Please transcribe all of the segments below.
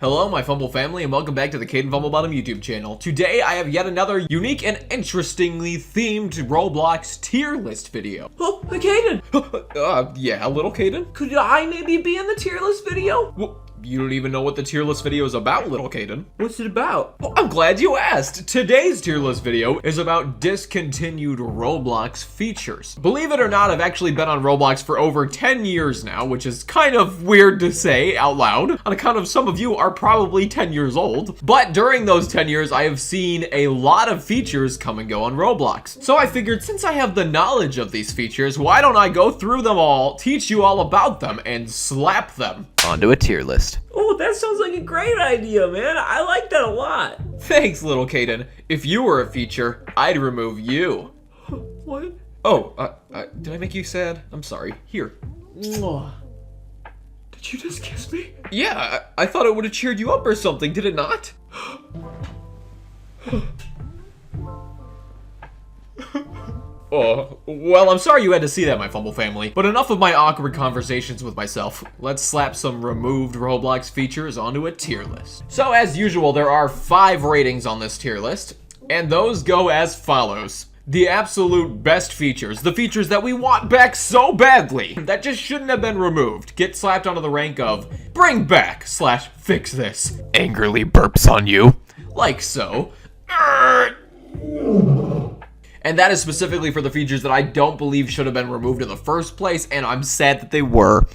Hello, my Fumble family, and welcome back to the Kaden Fumblebottom YouTube channel. Today, I have yet another unique and interestingly themed Roblox tier list video. Oh, Kaden! Yeah, little Kaden? Could I maybe be in the tier list video? Well, you don't even know what the tier list video is about, little Kaden. What's it about? Well, I'm glad you asked. Today's tier list video is about discontinued Roblox features. Believe it or not, I've actually been on Roblox for over 10 years now, which is kind of weird to say out loud, on account of some of you are probably 10 years old. But during those 10 years, I have seen a lot of features come and go on Roblox. So I figured since I have the knowledge of these features, why don't I go through them all, teach you all about them, and slap them onto a tier list. Oh, that sounds like a great idea, man. I like that a lot. Thanks, little Kaden. If you were a feature, I'd remove you. What? Oh, did I make you sad? I'm sorry. Here. Mwah. Did you just kiss me? Yeah, I thought it would have cheered you up or something, did it not? Oh, well, I'm sorry you had to see that, my Fumble family. But enough of my awkward conversations with myself. Let's slap some removed Roblox features onto a tier list. So, as usual, there are 5 ratings on this tier list, and those go as follows. The absolute best features, the features that we want back so badly, that just shouldn't have been removed, get slapped onto the rank of bring back / fix this. Angrily burps on you. Like so. And that is specifically for the features that I don't believe should have been removed in the first place, and I'm sad that they were.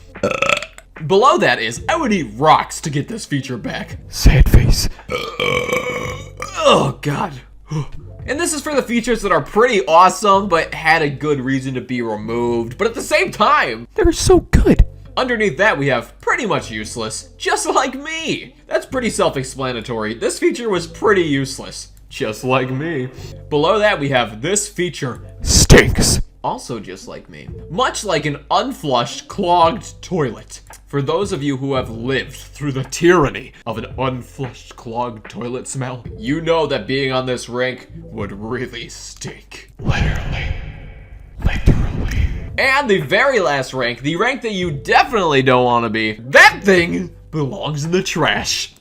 Below that is, I would eat rocks to get this feature back. Sad face. Oh, God. And this is for the features that are pretty awesome, but had a good reason to be removed. But at the same time, they're so good. Underneath that, we have pretty much useless, just like me. That's pretty self-explanatory. This feature was pretty useless. Just like me. Below that, we have this feature stinks. Also just like me. Much like an unflushed, clogged toilet. For those of you who have lived through the tyranny of an unflushed, clogged toilet smell, you know that being on this rank would really stink. Literally. And the very last rank, the rank that you definitely don't want to be, that thing belongs in the trash.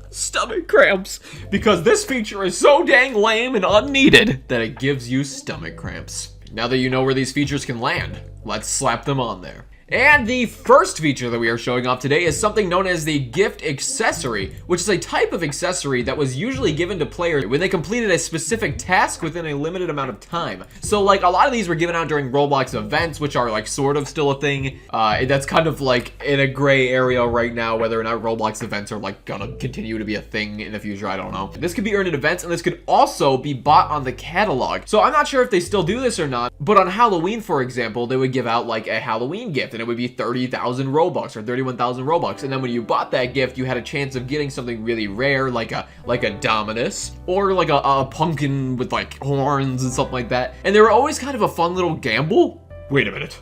Stomach cramps, because this feature is so dang lame and unneeded that it gives you stomach cramps. Now that you know where these features can land, let's slap them on there. And the first feature that we are showing off today is something known as the gift accessory, which is a type of accessory that was usually given to players when they completed a specific task within a limited amount of time. So like a lot of these were given out during Roblox events, which are like sort of still a thing. That's kind of like in a gray area right now, whether or not Roblox events are like gonna continue to be a thing in the future, I don't know. This could be earned at events, and this could also be bought on the catalog. So I'm not sure if they still do this or not, but on Halloween, for example, they would give out like a Halloween gift, and it would be 30,000 Robux or 31,000 Robux. And then when you bought that gift, you had a chance of getting something really rare, like a Dominus, or like a pumpkin with like horns and something like that. And they were always kind of a fun little gamble. Wait a minute.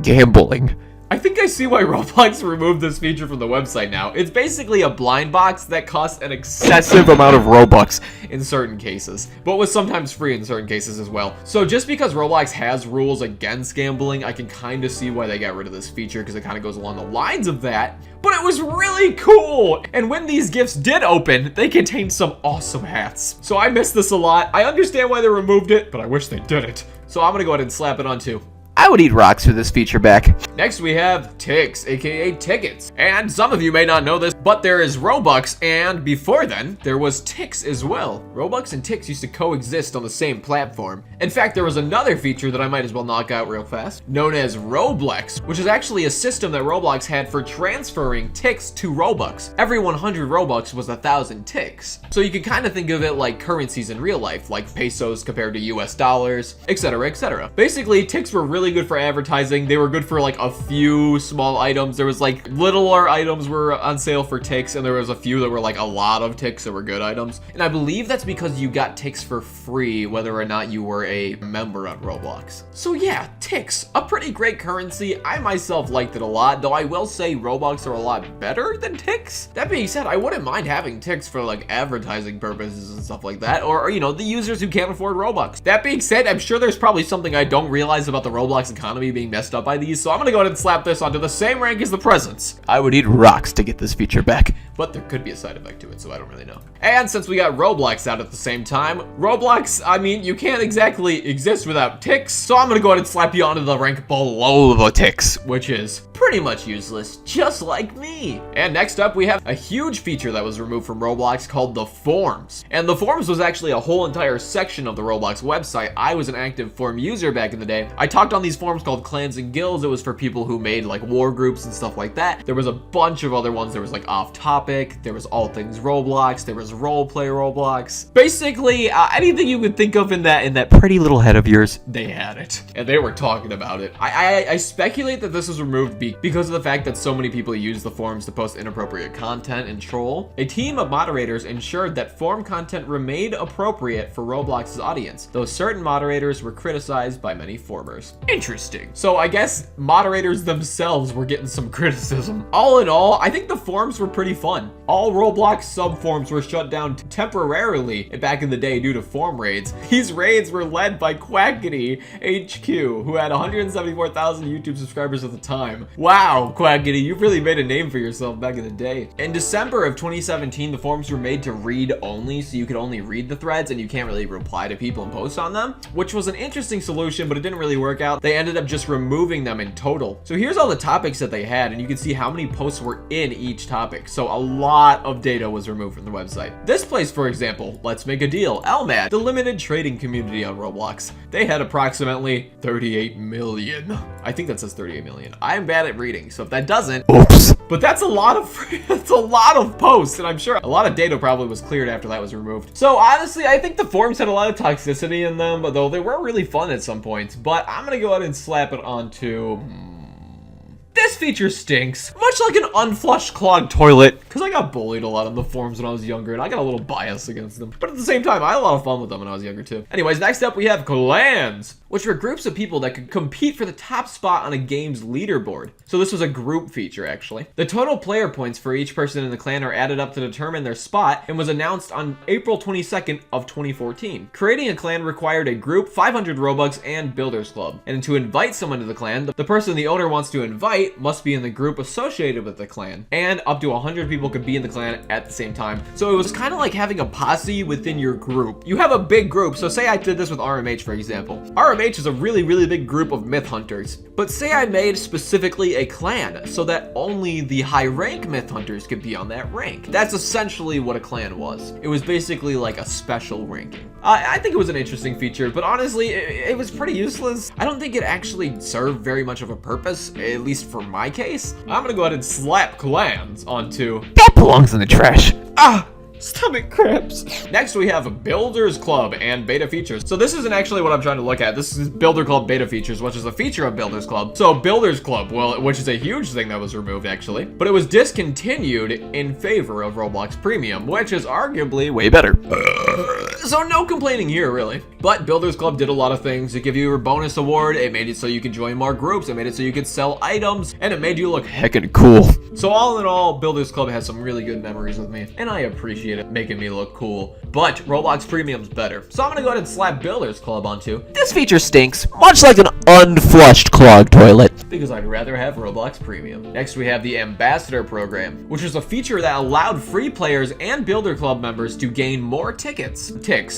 Gambling. I think I see why Roblox removed this feature from the website now. It's basically a blind box that costs an excessive amount of Robux in certain cases, but was sometimes free in certain cases as well. So just because Roblox has rules against gambling, I can kind of see why they got rid of this feature, because it kind of goes along the lines of that. But it was really cool! And when these gifts did open, they contained some awesome hats. So I miss this a lot. I understand why they removed it, but I wish they didn't. So I'm gonna go ahead and slap it on too. I would eat rocks for this feature back. Next we have Tix, aka Tickets. And some of you may not know this, but there is Robux, and before then, there was Tix as well. Robux and Tix used to coexist on the same platform. In fact, there was another feature that I might as well knock out real fast, known as Roblex, which is actually a system that Roblox had for transferring Tix to Robux. Every 100 Robux was 1,000 Tix. So you can kind of think of it like currencies in real life, like pesos compared to US dollars, etc., etc. Basically, Tix were really good for advertising. They were good for like a few small items. There was like littler items were on sale for Tix, and there was a few that were like a lot of Tix that were good items. And I believe that's because you got Tix for free whether or not you were a member on Roblox. So yeah, Tix, a pretty great currency. I myself liked it a lot, though I will say Robux are a lot better than Tix. That being said, I wouldn't mind having Tix for like advertising purposes and stuff like that, or you know, the users who can't afford Robux. That being said, I'm sure there's probably something I don't realize about the Roblox Roblox economy being messed up by these, so I'm gonna go ahead and slap this onto the same rank as the presents. I would eat rocks to get this feature back, but there could be a side effect to it, so I don't really know. And since we got Roblox out at the same time, Roblox, I mean, you can't exactly exist without ticks, so I'm gonna go ahead and slap you onto the rank below the ticks, which is pretty much useless, just like me. And next up, we have a huge feature that was removed from Roblox called the Forums. And the Forums was actually a whole entire section of the Roblox website. I was an active forum user back in the day. I talked on these forums called clans and guilds. It was for people who made like war groups and stuff like that. There was a bunch of other ones. There was like off topic, there was all things Roblox, there was roleplay Roblox. Basically, anything you could think of in that pretty little head of yours, they had it. And they were talking about it. I speculate that this was removed because of the fact that so many people use the forums to post inappropriate content and troll. A team of moderators ensured that forum content remained appropriate for Roblox's audience, though certain moderators were criticized by many formers. Interesting. So I guess moderators themselves were getting some criticism. All in all, I think the forums were pretty fun. All Roblox sub-forums were shut down temporarily back in the day due to forum raids. These raids were led by Quackity HQ, who had 174,000 YouTube subscribers at the time. Wow, Quackity, you've really made a name for yourself back in the day. In December of 2017, the forums were made to read only, so you could only read the threads and you can't really reply to people and post on them, which was an interesting solution, but it didn't really work out. They ended up just removing them in total. So here's all the topics that they had, and you can see how many posts were in each topic. So a lot of data was removed from the website. This place, for example, Let's Make a Deal, LMAD, the limited trading community on Roblox. They had approximately 38 million. I think that says 38 million. I'm bad at reading, so if that doesn't, oops. But that's a lot of posts, and I'm sure a lot of data probably was cleared after that was removed. So honestly, I think the forums had a lot of toxicity in them, though they were really fun at some points. But I'm gonna go ahead and slap it onto this feature stinks, much like an unflushed clogged toilet, because I got bullied a lot on the forums when I was younger, and I got a little bias against them. But at the same time, I had a lot of fun with them when I was younger too. Anyways, next up we have clans, which were groups of people that could compete for the top spot on a game's leaderboard. So this was a group feature, actually. The total player points for each person in the clan are added up to determine their spot, and was announced on April 22nd of 2014. Creating a clan required a group, 500 Robux, and Builders Club. And to invite someone to the clan, the person the owner wants to invite must be in the group associated with the clan, and up to 100 people could be in the clan at the same time. So it was kind of like having a posse within your group. You have a big group, so say I did this with RMH, for example. RMH is a really big group of myth hunters, but say I made specifically a clan so that only the high rank myth hunters could be on that rank. That's essentially what a clan was. It was basically like a special ranking. I think it was an interesting feature, but honestly, it was pretty useless. I don't think it actually served very much of a purpose, at least for my case. I'm gonna go ahead and slap clans onto that belongs in the trash. Stomach cramps. Next, we have Builders Club and beta features. So this isn't actually what I'm trying to look at. This is Builder Club beta features, which is a feature of Builders Club. So Builders Club, well, which is a huge thing that was removed actually, but it was discontinued in favor of Roblox Premium, which is arguably way better. So no complaining here, really. But Builders Club did a lot of things. It gave you a bonus award. It made it so you could join more groups. It made it so you could sell items, and it made you look heckin' cool. So all in all, Builders Club has some really good memories with me, and I appreciate it making me look cool. But Roblox Premium's better. So I'm gonna go ahead and slap Builders Club onto this feature stinks, much like an unflushed clogged toilet, because I'd rather have Roblox Premium. Next, we have the Ambassador Program, which was a feature that allowed free players and Builder Club members to gain more ticks,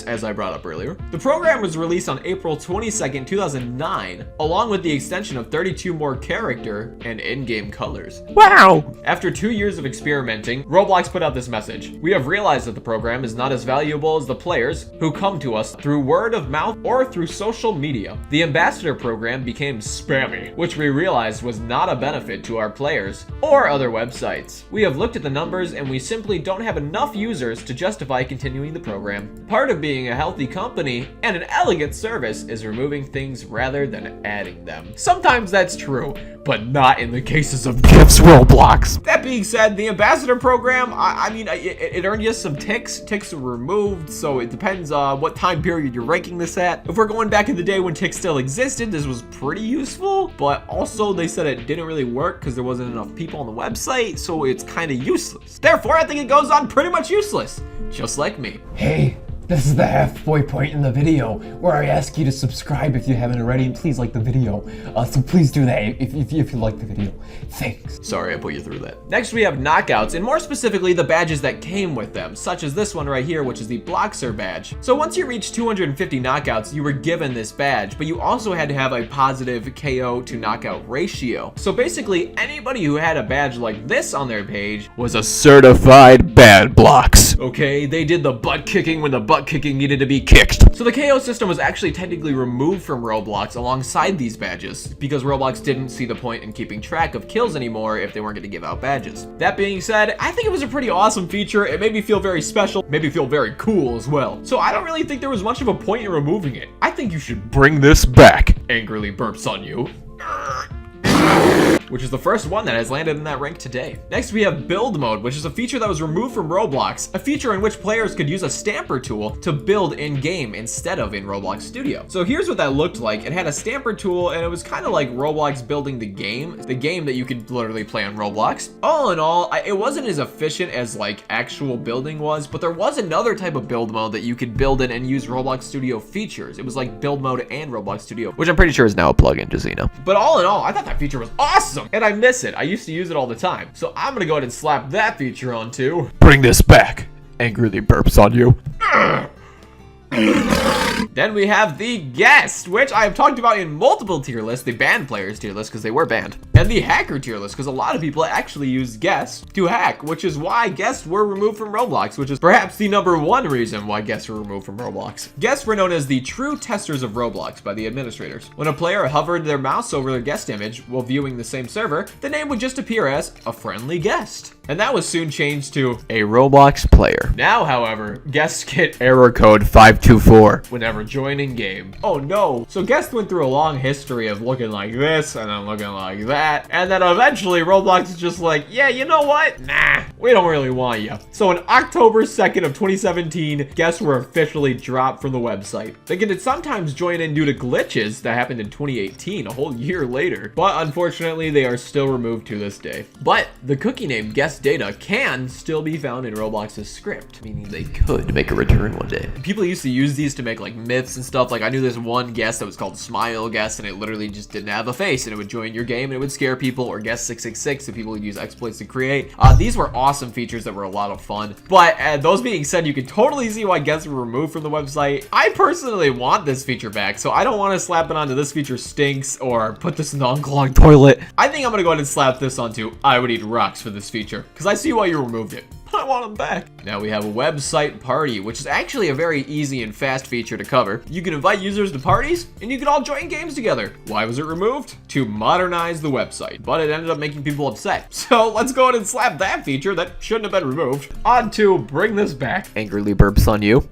as I brought up earlier. The program was released on April 22nd, 2009, along with the extension of 32 more character and in-game colors. Wow! After 2 years of experimenting, Roblox put out this message. We have realized that the program is not as valuable as the players who come to us through word of mouth or through social media. The Ambassador Program became spammy, which we realized was not a benefit to our players or other websites. We have looked at the numbers and we simply don't have enough users to justify continuing the program. Part of being a healthy company and an elegant service is removing things rather than adding them. Sometimes that's true, but not in the cases of Gifts Roblox. That being said, the Ambassador Program, I mean, it earned you some ticks. Ticks were removed, so it depends what time period you're ranking this at. If we're going back in the day when ticks still existed, this was pretty useful, but also they said it didn't really work because there wasn't enough people on the website, so it's kind of useless. Therefore, I think it goes on pretty much useless, just like me. Hey, This is the halfway point in the video where I ask you to subscribe if you haven't already, and please like the video. So please do that if you like the video. Thanks. Sorry I put you through that. Next we have knockouts, and more specifically the badges that came with them, such as this one right here, which is the Bloxer badge. So once you reach 250 knockouts, you were given this badge, but you also had to have a positive KO to knockout ratio. So basically, anybody who had a badge like this on their page was a certified bad blocks. Okay, they did the butt kicking when the butt kicking needed to be kicked. So the KO system was actually technically removed from Roblox alongside these badges because Roblox didn't see the point in keeping track of kills anymore if they weren't going to give out badges. That being said, I think it was a pretty awesome feature. It made me feel very special, made me feel very cool as well. So I don't really think there was much of a point in removing it. I think you should bring this back. Angrily burps on you. Which is the first one that has landed in that rank today. Next we have build mode, which is a feature that was removed from Roblox, a feature in which players could use a stamper tool to build in game instead of in Roblox Studio. So here's what that looked like. It had a stamper tool and it was kind of like Roblox building the game that you could literally play on Roblox. All in all, it wasn't as efficient as like actual building was, but there was another type of build mode that you could build in and use Roblox Studio features. It was like build mode and Roblox Studio, which I'm pretty sure is now a plugin, just so you know. But all in all, I thought that feature was awesome. And I miss it. I used to use it all the time. So I'm gonna go ahead and slap that feature on too. Bring this back. Angrily burps on you. Then we have the guest, which I have talked about in multiple tier lists, the banned players tier list because they were banned, and the hacker tier list because a lot of people actually use guests to hack, which is why guests were removed from Roblox, which is perhaps the #1 reason why guests were removed from Roblox. Guests were known as the true testers of Roblox by the administrators. When a player hovered their mouse over their guest image while viewing the same server, the name would just appear as a friendly guest. And that was soon changed to a Roblox player. Now, however, guests get error code 524 whenever joining game. Oh no. So guests went through a long history of looking like this and then looking like that. And then eventually Roblox is just like, yeah, you know what? Nah, we don't really want you. So on October 2nd of 2017, guests were officially dropped from the website. They could sometimes join in due to glitches that happened in 2018, a whole year later. But unfortunately, they are still removed to this day. But the cookie name guest data can still be found in Roblox's script, meaning they could make a return one day. People used to use these to make like myths and stuff. Like I knew this one guest that was called Smile Guest, and it literally just didn't have a face, and it would join your game and it would scare people, or Guest 666 that people would use exploits to create. These were awesome features that were a lot of fun. But those being said, you can totally see why guests were removed from the website. I personally want this feature back, so I don't want to slap it onto this feature stinks or put this in the unclogged toilet. I think I'm gonna go ahead and slap this onto I would eat rocks for this feature, because I see why you removed it. I want them back. Now we have a website party, which is actually a very easy and fast feature to cover. You can invite users to parties and you can all join games together. Why was it removed? To modernize the website, but it ended up making people upset. So let's go ahead and slap that feature that shouldn't have been removed on to bring this back. Angrily burps on you.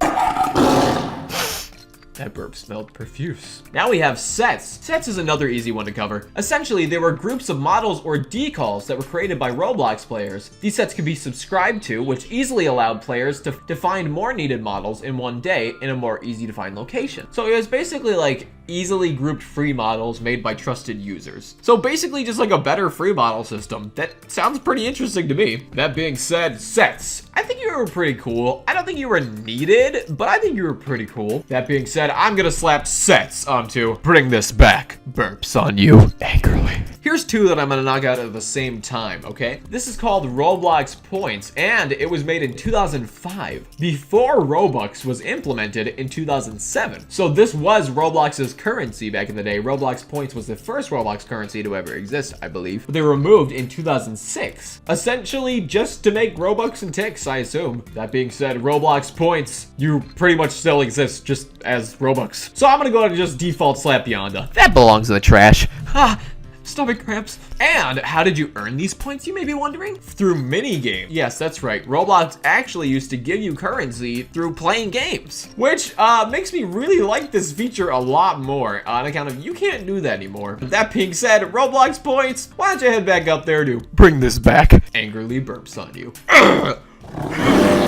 That burp smelled profuse. Now we have sets. Sets is another easy one to cover. Essentially, they were groups of models or decals that were created by Roblox players. These sets could be subscribed to, which easily allowed players to find more needed models in one day in a more easy to find location. So it was basically like easily grouped free models made by trusted users. So basically just like a better free model system. That sounds pretty interesting to me. That being said, sets. I think you were pretty cool. I don't think you were needed, but I think you were pretty cool. That being said, I'm gonna slap sets onto bring this back. Burps on you angrily. Here's two that I'm gonna knock out at the same time, okay? This is called Roblox Points, and it was made in 2005, before Robux was implemented in 2007. So this was Roblox's currency back in the day. Roblox Points was the first Roblox currency to ever exist, I believe. But they were removed in 2006, essentially just to make Robux and ticks, I assume. That being said, Roblox Points, you pretty much still exist just as Robux. So I'm gonna go ahead and just default slap Yonda. That belongs in the trash. Ha! Stomach cramps. And how did you earn these points, you may be wondering? Through mini games. Yes, that's right. Roblox actually used to give you currency through playing games, which makes me really like this feature a lot more on account of you can't do that anymore. That being said, Roblox Points, why don't you head back up there to bring this back? Angrily burps on you.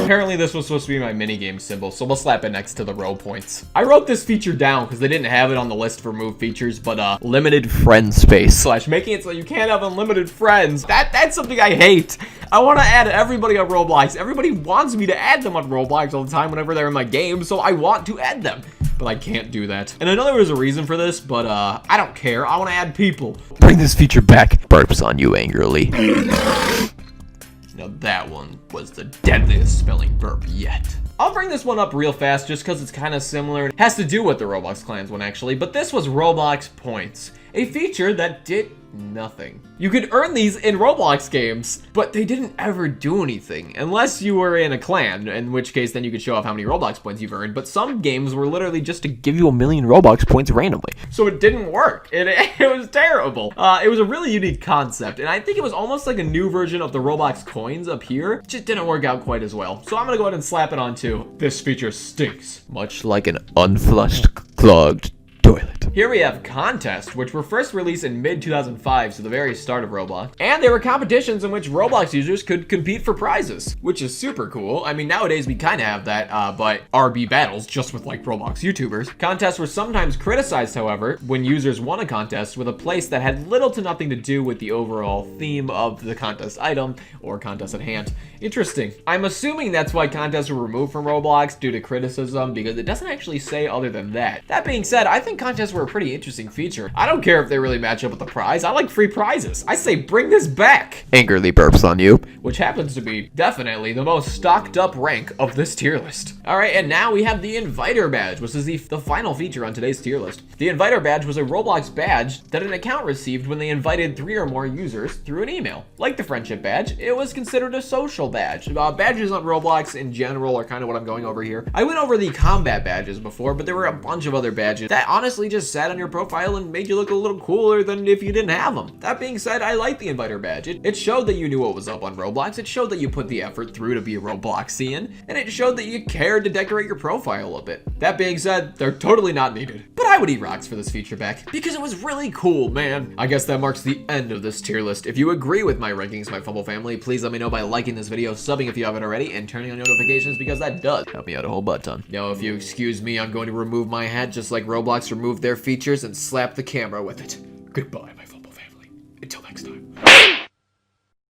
Apparently this was supposed to be my minigame symbol, so we'll slap it next to the row points. I wrote this feature down because they didn't have it on the list for remove features, but limited friend space / making it so you can't have unlimited friends. That's something I hate. I want to add everybody on Roblox. Everybody wants me to add them on Roblox all the time whenever they're in my game, so I want to add them. But I can't do that. And I know there was a reason for this, but I don't care. I want to add people. Bring this feature back. Burps on you angrily. Now that one was the deadliest spelling burp yet. I'll bring this one up real fast just because it's kind of similar. It has to do with the Roblox Clans one actually, but this was Roblox Points, a feature that did nothing. You could earn these in Roblox games, but they didn't ever do anything unless you were in a clan, in which case then you could show off how many Roblox points you've earned, but some games were literally just to give you 1,000,000 Roblox points randomly. So it didn't work. It was terrible. It was a really unique concept, and I think it was almost like a new version of the Roblox coins up here. It just didn't work out quite as well. So I'm gonna go ahead and slap it on too. This feature stinks. Much like an unflushed, clogged toilet. Here we have Contests, which were first released in mid-2005, so the very start of Roblox. And they were competitions in which Roblox users could compete for prizes, which is super cool. I mean, nowadays we kind of have that, but RB battles just with like Roblox YouTubers. Contests were sometimes criticized, however, when users won a contest with a place that had little to nothing to do with the overall theme of the contest item or contest at hand. Interesting. I'm assuming that's why contests were removed from Roblox due to criticism, because it doesn't actually say other than that. That being said, I think contests were a pretty interesting feature. I don't care if they really match up with the prize. I like free prizes. I say bring this back. Angrily burps on you. Which happens to be definitely the most stocked up rank of this tier list. All right, and now we have the Inviter Badge, which is the final feature on today's tier list. The Inviter Badge was a Roblox badge that an account received when they invited 3 or more users through an email. Like the Friendship Badge, it was considered a social badge. Badges on Roblox in general are kind of what I'm going over here. I went over the combat badges before, but there were a bunch of other badges that honestly just sat on your profile and made you look a little cooler than if you didn't have them. That being said, I like the Inviter Badge. It showed that you knew what was up on Roblox. It showed that you put the effort through to be a Robloxian, and it showed that you cared to decorate your profile a bit. That being said, they're totally not needed. But I would eat rocks for this feature back because it was really cool, man. I guess that marks the end of this tier list. If you agree with my rankings, my Fumble family, please let me know by liking this video, subbing if you haven't already, and turning on notifications because that does help me out a whole butt ton. Now, if you excuse me, I'm going to remove my hat just like Roblox removed their features and slap the camera with it. Goodbye, my